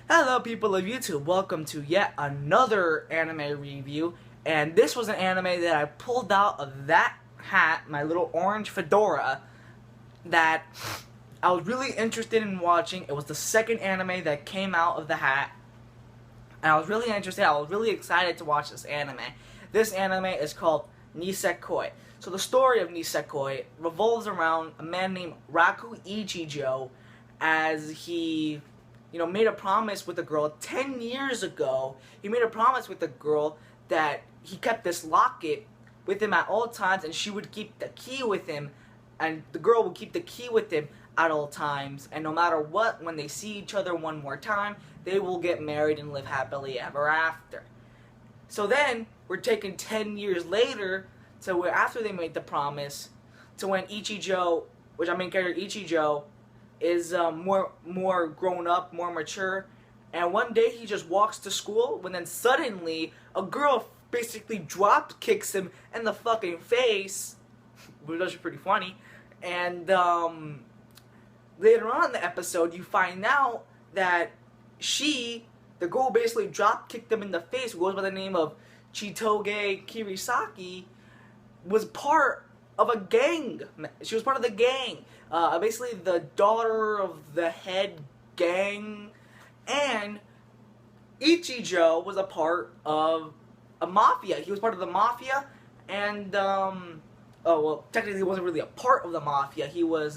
Hello people of YouTube, welcome to yet another anime review, and this was an anime that I pulled out of that hat, my little orange fedora, that I was really interested in watching. It was the second anime that came out of the hat, and I was really interested, I was really excited to watch this anime. This anime is called Nisekoi. So the story of Nisekoi revolves around a man named Raku Ichijo, as he made a promise with a girl 10 years ago. He made a promise with a girl that he kept this locket with him at all times, and she would keep the key with him, and the girl would keep the key with him at all times, and no matter what, when they see each other one more time, they will get married and live happily ever after. So then, we're taken 10 years later, to where after they made the promise, to when Ichijo, which our main character Ichijo, is more grown up, more mature, and one day he just walks to school when then suddenly a girl basically drop kicks him in the fucking face, which was pretty funny. And later on in the episode, you find out that the girl basically drop kicked him in the face, who goes by the name of Chitoge Kirisaki, was part of a gang. She was part of the gang. Basically the daughter of the head gang, and Ichijo was a part of a mafia. He was part of the mafia, and oh well, technically he wasn't really a part of the mafia. He was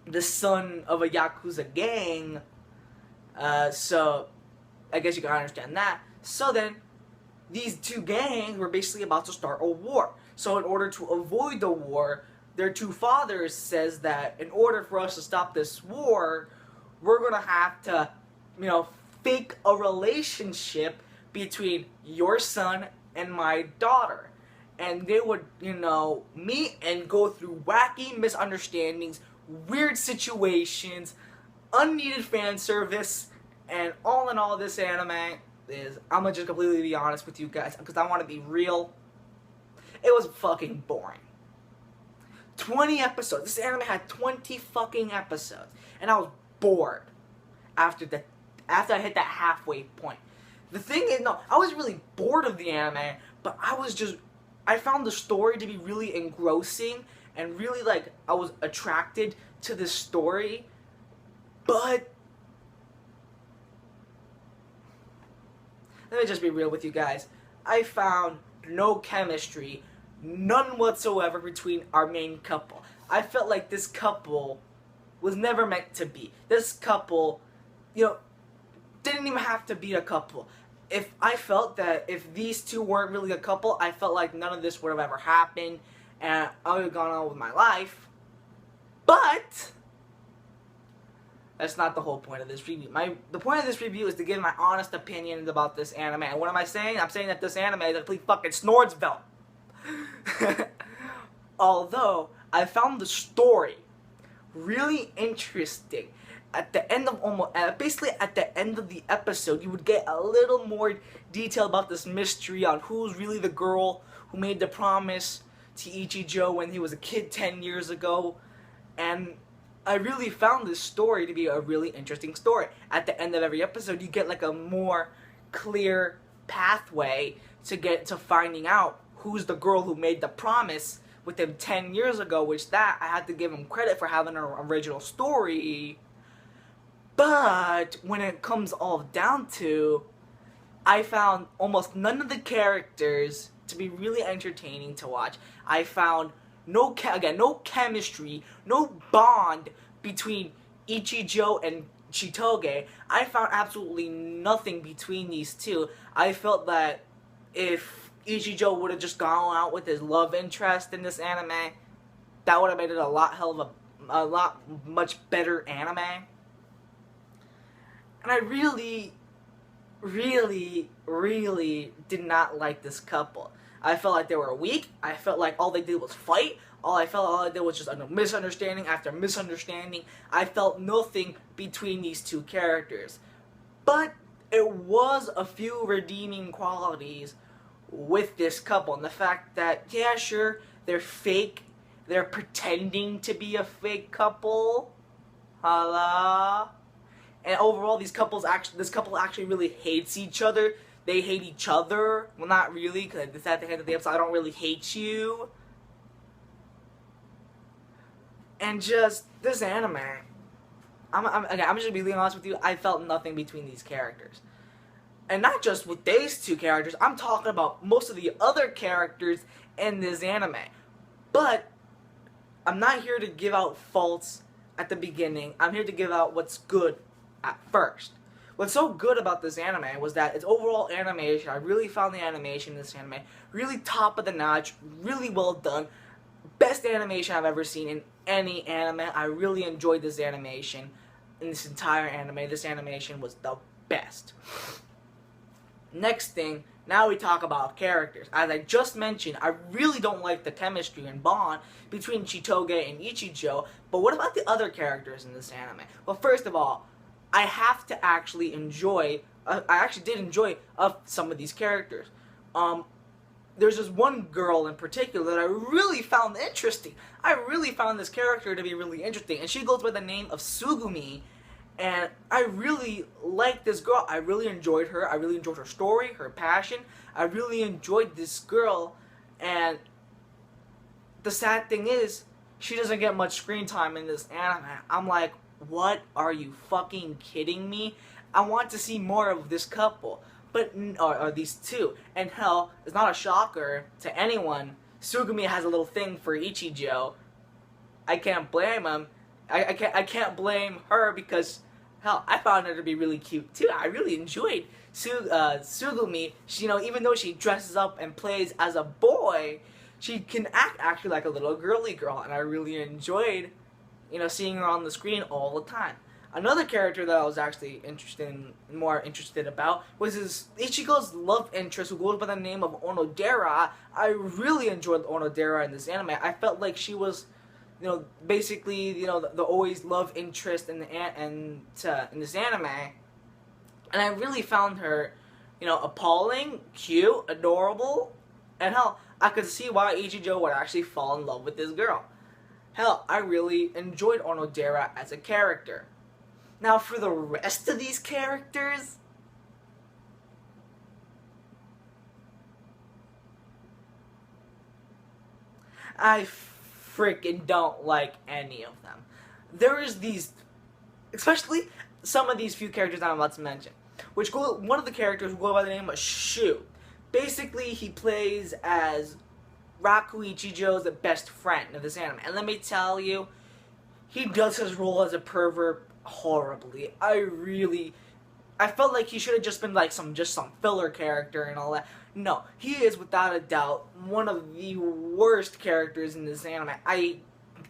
the son of a Yakuza gang. So I guess you can understand that. So then, these two gangs were basically about to start a war. So in order to avoid the war, their two fathers says that in order for us to stop this war, we're gonna have to, fake a relationship between your son and my daughter. And they would, meet and go through wacky misunderstandings, weird situations, unneeded fan service, and all in all, this anime is, I'm gonna just completely be honest with you guys, because I want to be real, it was fucking boring. 20 episodes. This anime had 20 fucking episodes, and I was bored after I hit that halfway point. The thing is, no, I was really bored of the anime, but I found the story to be really engrossing, and really, I was attracted to this story, but let me just be real with you guys. I found no chemistry, none whatsoever, between our main couple. I felt like this couple was never meant to be. This couple, didn't even have to be a couple. I felt that if these two weren't really a couple, I felt like none of this would have ever happened, and I would have gone on with my life. But that's not the whole point of this review. The point of this review is to give my honest opinions about this anime. And what am I saying? I'm saying that this anime is a complete fucking Snoresville. Although, I found the story really interesting. At the end of basically at the end of the episode, you would get a little more detail about this mystery on who's really the girl who made the promise to Ichijo when he was a kid 10 years ago. And I really found this story to be a really interesting story. At the end of every episode, you get a more clear pathway to get to finding out who's the girl who made the promise with him 10 years ago, which I had to give him credit for having an original story. But when it comes all down to, I found almost none of the characters to be really entertaining to watch. I found no chemistry, no bond between Ichijo and Chitoge. I found absolutely nothing between these two. I felt that if Ichijo would have just gone out with his love interest in this anime, that would have made it a lot much better anime. And I really, really, really did not like this couple. I felt like they were weak. I felt like all they did was fight. All I did was just a misunderstanding after misunderstanding. I felt nothing between these two characters. But it was a few redeeming qualities with this couple. And the fact that, yeah, sure, they're fake. They're pretending to be a fake couple. Holla. and overall this couple actually really hates each other. They hate each other. Well, not really, because it's at the end of the episode. I don't really hate you. And just this anime, I'm just gonna be really honest with you. I felt nothing between these characters. And not just with these two characters, I'm talking about most of the other characters in this anime. But I'm not here to give out faults at the beginning. I'm here to give out what's good at first. What's so good about this anime was that its overall animation, I really found the animation in this anime really top of the notch, really well done. Best animation I've ever seen in any anime. I really enjoyed this animation in this entire anime. This animation was the best. Next thing, now we talk about characters. As I just mentioned, I really don't like the chemistry and bond between Chitoge and Ichijo, but what about the other characters in this anime? Well, first of all, I have to actually enjoy, I actually did enjoy some of these characters. There's this one girl in particular that I really found interesting. I really found this character to be really interesting, and she goes by the name of Sugumi. And I really liked this girl. I really enjoyed her. I really enjoyed her story, her passion. I really enjoyed this girl. And the sad thing is, she doesn't get much screen time in this anime. I'm like, what? Are you fucking kidding me? I want to see more of this couple. But, or these two. And hell, it's not a shocker to anyone. Sugumi has a little thing for Ichijo. I can't blame him. I can't blame her because, hell, I found her to be really cute too. I really enjoyed Sugumi. She, even though she dresses up and plays as a boy, she can act actually like a little girly girl, and I really enjoyed, seeing her on the screen all the time. Another character that I was actually more interested about was his Ichigo's love interest, who goes by the name of Onodera. I really enjoyed Onodera in this anime. I felt like she was, basically, the always love interest in this anime, and I really found her, appalling, cute, adorable, and hell, I could see why Ichijo would actually fall in love with this girl. Hell, I really enjoyed Onodera as a character. Now, for the rest of these characters, I freaking don't like any of them. There is these, especially some of these few characters I'm about to mention, one of the characters will go by the name of Shu. Basically, he plays as Raku Ichijo's best friend of this anime, and let me tell you, he does his role as a pervert horribly. I felt like he should have just been like some filler character and all that. No, he is without a doubt one of the worst characters in this anime.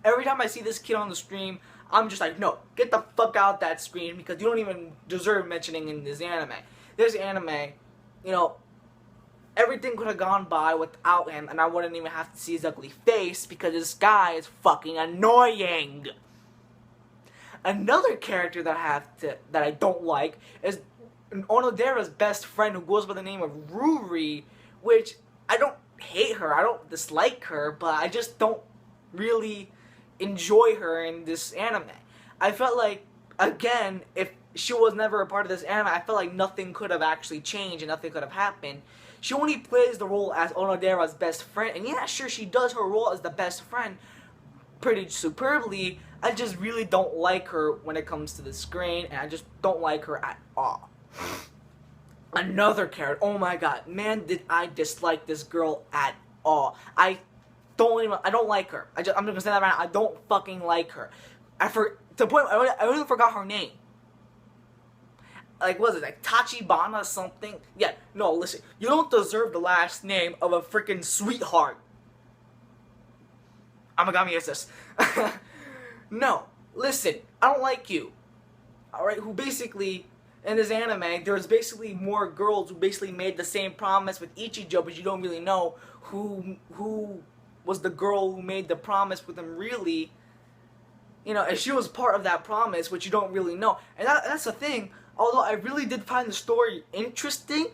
Every time I see this kid on the stream, I'm just like, no, get the fuck out that screen because you don't even deserve mentioning in this anime. This anime, everything could have gone by without him, and I wouldn't even have to see his ugly face because this guy is fucking annoying. Another character that I don't like is Onodera's best friend, who goes by the name of Ruri, which I don't hate her, I don't dislike her, but I just don't really enjoy her in this anime. I felt like, again, if she was never a part of this anime, I felt like nothing could have actually changed and nothing could have happened. She only plays the role as Onodera's best friend, and yeah, sure, she does her role as the best friend pretty superbly. I just really don't like her when it comes to the screen, and I just don't like her at all. Another character, oh my god, man, did I dislike this girl at all. I don't like her. I'm just gonna say that right now, I don't fucking like her. To the point, I even forgot her name. Like, what is it, like Tachibana something? Yeah, no, listen, you don't deserve the last name of a freaking sweetheart. Amagami is this. No, listen, I don't like you. Alright, who basically, in this anime, there's basically more girls who basically made the same promise with Ichijo, but you don't really know who was the girl who made the promise with him really. And she was part of that promise, which you don't really know. And that's the thing, although I really did find the story interesting,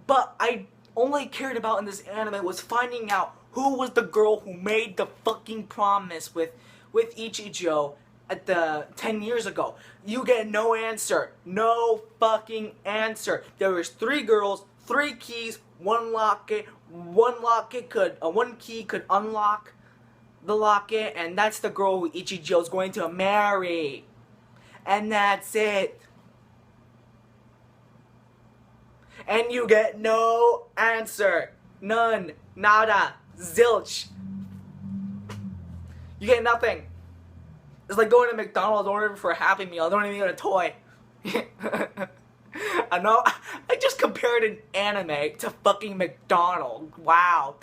but I only cared about in this anime was finding out who was the girl who made the fucking promise with Ichijo, at the 10 years ago. You get no answer. No fucking answer. There was 3 girls, 3 keys, 1 locket. One key could unlock the locket, and that's the girl who Ichijo's going to marry. And that's it. And you get no answer. None. Nada. Zilch. You get nothing. It's like going to McDonald's ordering for a Happy Meal. I don't even get a toy. I know. I just compared an anime to fucking McDonald's. Wow.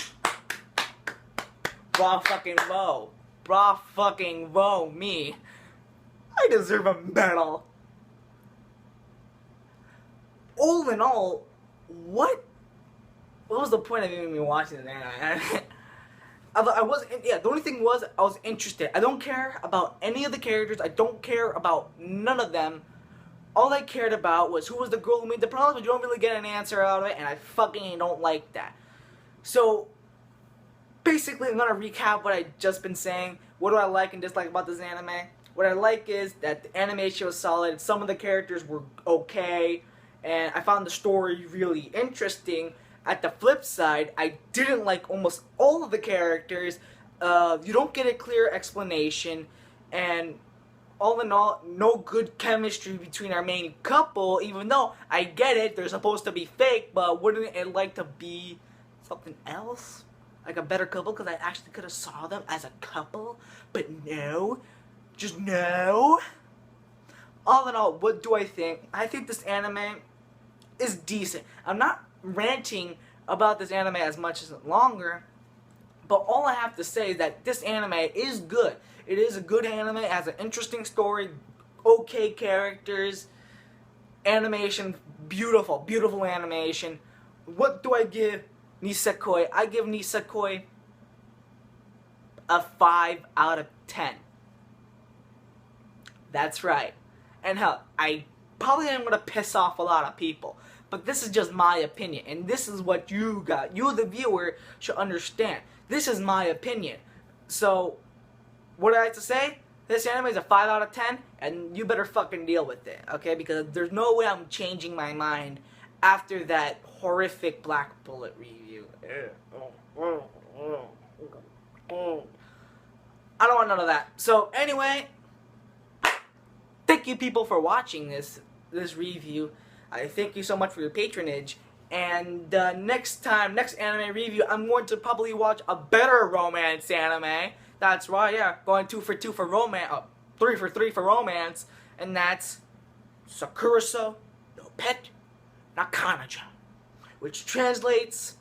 Bra fucking woe. Bra fucking woe me. I deserve a medal. All in all, what was the point of even me watching this anime? I wasn't. Yeah, the only thing was I was interested. I don't care about any of the characters. I don't care about none of them. All I cared about was who was the girl who made the promise, but you don't really get an answer out of it, and I fucking don't like that. So, basically, I'm gonna recap what I just been saying. What do I like and dislike about this anime? What I like is that the animation was solid. Some of the characters were okay, and I found the story really interesting. At the flip side, I didn't like almost all of the characters. You don't get a clear explanation, and all in all, no good chemistry between our main couple, even though I get it, they're supposed to be fake, but wouldn't it like to be something else? Like a better couple, because I actually could have saw them as a couple, but no. Just no. All in all, what do I think? I think this anime is decent. I'm not ranting about this anime as much as longer, but all I have to say is that this anime is good. It is a good anime. It has an interesting story, okay characters, animation, beautiful, beautiful animation. What do I give Nisekoi? I give Nisekoi a 5 out of 10. That's right. And hell, I probably am going to piss off a lot of people. But this is just my opinion. And this is what you the viewer, should understand. This is my opinion. So, what do I have to say? This anime is a 5 out of 10. And you better fucking deal with it. Okay? Because there's no way I'm changing my mind after that horrific Black Bullet review. I don't want none of that. So, anyway, thank you people for watching this review. I thank you so much for your patronage. And next anime review, I'm going to probably watch a better romance anime. That's right, yeah. Going 2 for 2 for romance, 3 for 3 for romance. And that's Sakuraso no Pet Nakanaja, which translates